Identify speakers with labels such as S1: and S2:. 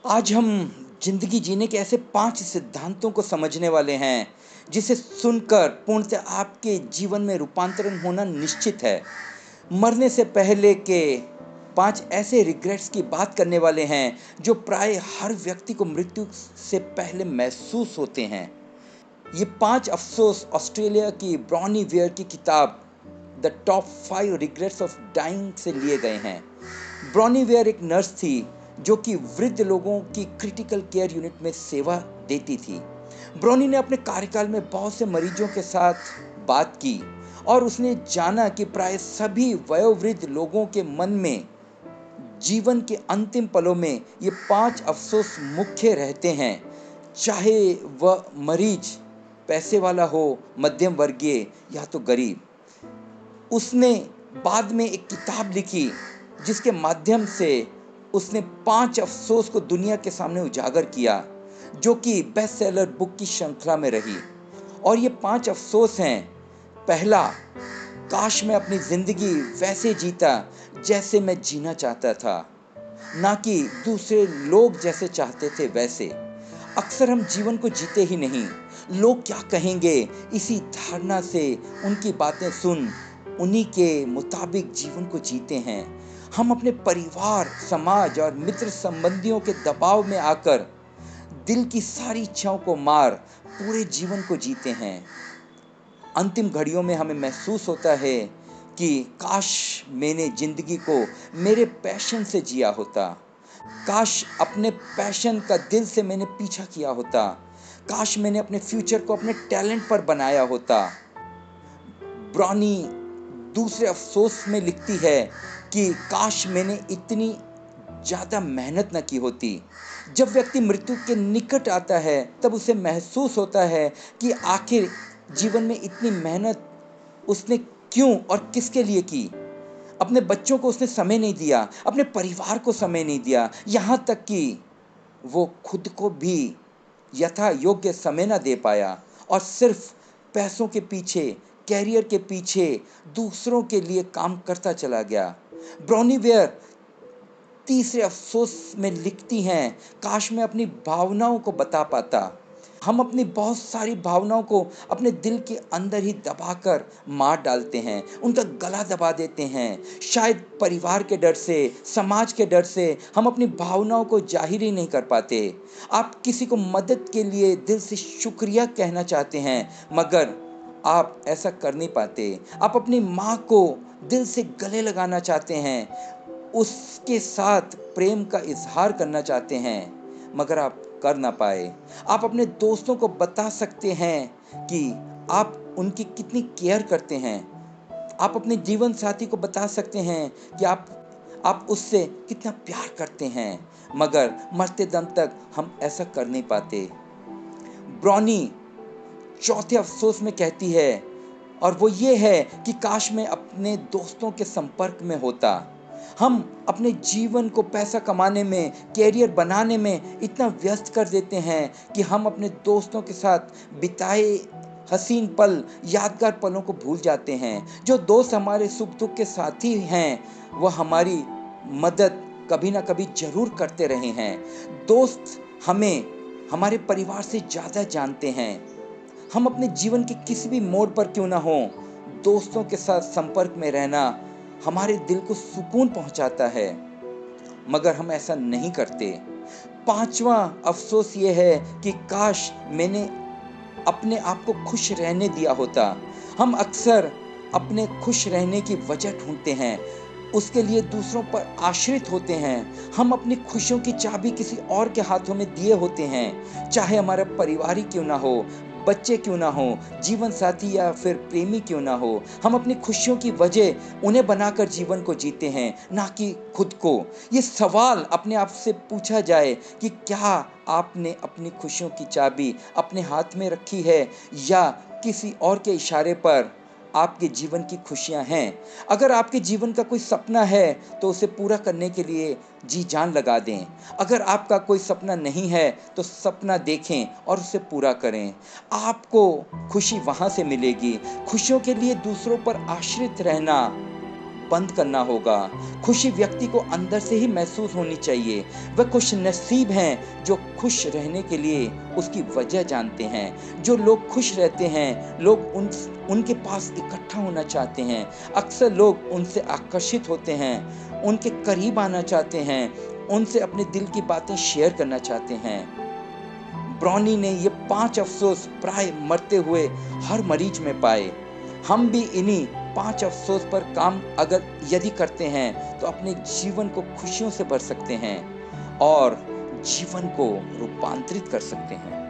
S1: आज हम जिंदगी जीने के ऐसे 5 सिद्धांतों को समझने वाले हैं, जिसे सुनकर पूर्णतः आपके जीवन में रूपांतरण होना निश्चित है। मरने से पहले के 5 ऐसे रिग्रेट्स की बात करने वाले हैं, जो प्राय हर व्यक्ति को मृत्यु से पहले महसूस होते हैं। ये 5 अफ़सोस ऑस्ट्रेलिया की ब्रॉनी वेयर की किताब the top 5 regrets of dying से लिए गए हैं। ब्रॉनी वेयर एक नर्स थी, जो कि वृद्ध लोगों की क्रिटिकल केयर यूनिट में सेवा देती थी। ब्रॉनी ने अपने कार्यकाल में बहुत से मरीजों के साथ बात की और उसने जाना कि प्राय सभी वयोवृद्ध लोगों के मन में जीवन के अंतिम पलों में ये 5 अफ़सोस मुख्य रहते हैं, चाहे वह मरीज पैसे वाला हो, मध्यम वर्गीय या तो गरीब। उसने बाद में एक किताब लिखी, जिसके माध्यम से उसने 5 अफ़सोस को दुनिया के सामने उजागर किया, जो कि बेस्ट सेलर बुक की श्रृंखला में रही। और ये 5 अफ़सोस हैं। पहला, काश मैं अपनी ज़िंदगी वैसे जीता जैसे मैं जीना चाहता था, ना कि दूसरे लोग जैसे चाहते थे वैसे। अक्सर हम जीवन को जीते ही नहीं, लोग क्या कहेंगे इसी धारणा से उनकी बातें सुन उन्हीं के मुताबिक जीवन को जीते हैं। हम अपने परिवार, समाज और मित्र संबंधियों के दबाव में आकर दिल की सारी इच्छाओं को मार पूरे जीवन को जीते हैं। अंतिम घड़ियों में हमें महसूस होता है कि काश मैंने जिंदगी को मेरे पैशन से जिया होता, काश अपने पैशन का दिल से मैंने पीछा किया होता, काश मैंने अपने फ्यूचर को अपने टैलेंट पर बनाया होता। ब्रॉनी दूसरे अफ़सोस में लिखती है कि काश मैंने इतनी ज़्यादा मेहनत न की होती। जब व्यक्ति मृत्यु के निकट आता है, तब उसे महसूस होता है कि आखिर जीवन में इतनी मेहनत उसने क्यों और किसके लिए की। अपने बच्चों को उसने समय नहीं दिया, अपने परिवार को समय नहीं दिया, यहाँ तक कि वो खुद को भी यथा योग्य समय ना दे पाया और सिर्फ पैसों के पीछे, कैरियर के पीछे, दूसरों के लिए काम करता चला गया। ब्रॉनी वेयर तीसरे अफ़सोस में लिखती हैं, काश मैं अपनी भावनाओं को बता पाता। हम अपनी बहुत सारी भावनाओं को अपने दिल के अंदर ही दबाकर मार डालते हैं, उनका गला दबा देते हैं। शायद परिवार के डर से, समाज के डर से हम अपनी भावनाओं को ज़ाहिर ही नहीं कर पाते। आप किसी को मदद के लिए दिल से शुक्रिया कहना चाहते हैं, मगर आप ऐसा कर नहीं पाते। आप अपनी माँ को दिल से गले लगाना चाहते हैं, उसके साथ प्रेम का इज़हार करना चाहते हैं, मगर आप कर ना पाए। आप अपने दोस्तों को बता सकते हैं कि आप उनकी कितनी केयर करते हैं। आप अपने जीवन साथी को बता सकते हैं कि आप उससे कितना प्यार करते हैं, मगर मरते दम तक हम ऐसा कर नहीं पाते। ब्रॉनी चौथे अफ़सोस में कहती है, और वो ये है कि काश मैं अपने दोस्तों के संपर्क में होता। हम अपने जीवन को पैसा कमाने में, कैरियर बनाने में इतना व्यस्त कर देते हैं कि हम अपने दोस्तों के साथ बिताए हसीन पल, यादगार पलों को भूल जाते हैं। जो दोस्त हमारे सुख दुख के साथी हैं, वह हमारी मदद कभी ना कभी ज़रूर करते रहे हैं। दोस्त हमें हमारे परिवार से ज़्यादा जानते हैं। हम अपने जीवन के किसी भी मोड़ पर क्यों ना हो, दोस्तों के साथ संपर्क में रहना हमारे दिल को सुकून पहुंचाता है, मगर हम ऐसा नहीं करते। पांचवा अफसोस ये है कि काश मैंने अपने आप को खुश रहने दिया होता। हम अक्सर अपने खुश रहने की वजह ढूंढते हैं, उसके लिए दूसरों पर आश्रित होते हैं। हम अपनी खुशियों की चाबी किसी और के हाथों में दिए होते हैं, चाहे हमारा परिवार ही क्यों ना हो, बच्चे क्यों ना हो, जीवन साथी या फिर प्रेमी क्यों ना हो। हम अपनी खुशियों की वजह उन्हें बनाकर जीवन को जीते हैं, ना कि खुद को। ये सवाल अपने आप से पूछा जाए कि क्या आपने अपनी खुशियों की चाबी अपने हाथ में रखी है, या किसी और के इशारे पर आपके जीवन की खुशियां हैं। अगर आपके जीवन का कोई सपना है, तो उसे पूरा करने के लिए जी जान लगा दें। अगर आपका कोई सपना नहीं है, तो सपना देखें और उसे पूरा करें। आपको खुशी वहाँ से मिलेगी। खुशियों के लिए दूसरों पर आश्रित रहना बंद करना होगा। खुशी व्यक्ति को अंदर से ही महसूस होनी चाहिए। वह खुश नसीब हैं जो खुश रहने के लिए उसकी वजह जानते हैं। जो लोग खुश रहते हैं, लोग उनके पास इकट्ठा होना चाहते हैं। अक्सर लोग उनसे आकर्षित होते हैं, उनके करीब आना चाहते हैं, उनसे अपने दिल की बातें शेयर करना चाहते हैं। ब्राउनी ने ये 5 अफ़सोस प्राय मरते हुए हर मरीज में पाए। हम भी इन्हीं 5 अफ़सोस पर काम यदि करते हैं तो अपने जीवन को खुशियों से भर सकते हैं और जीवन को रूपांतरित कर सकते हैं।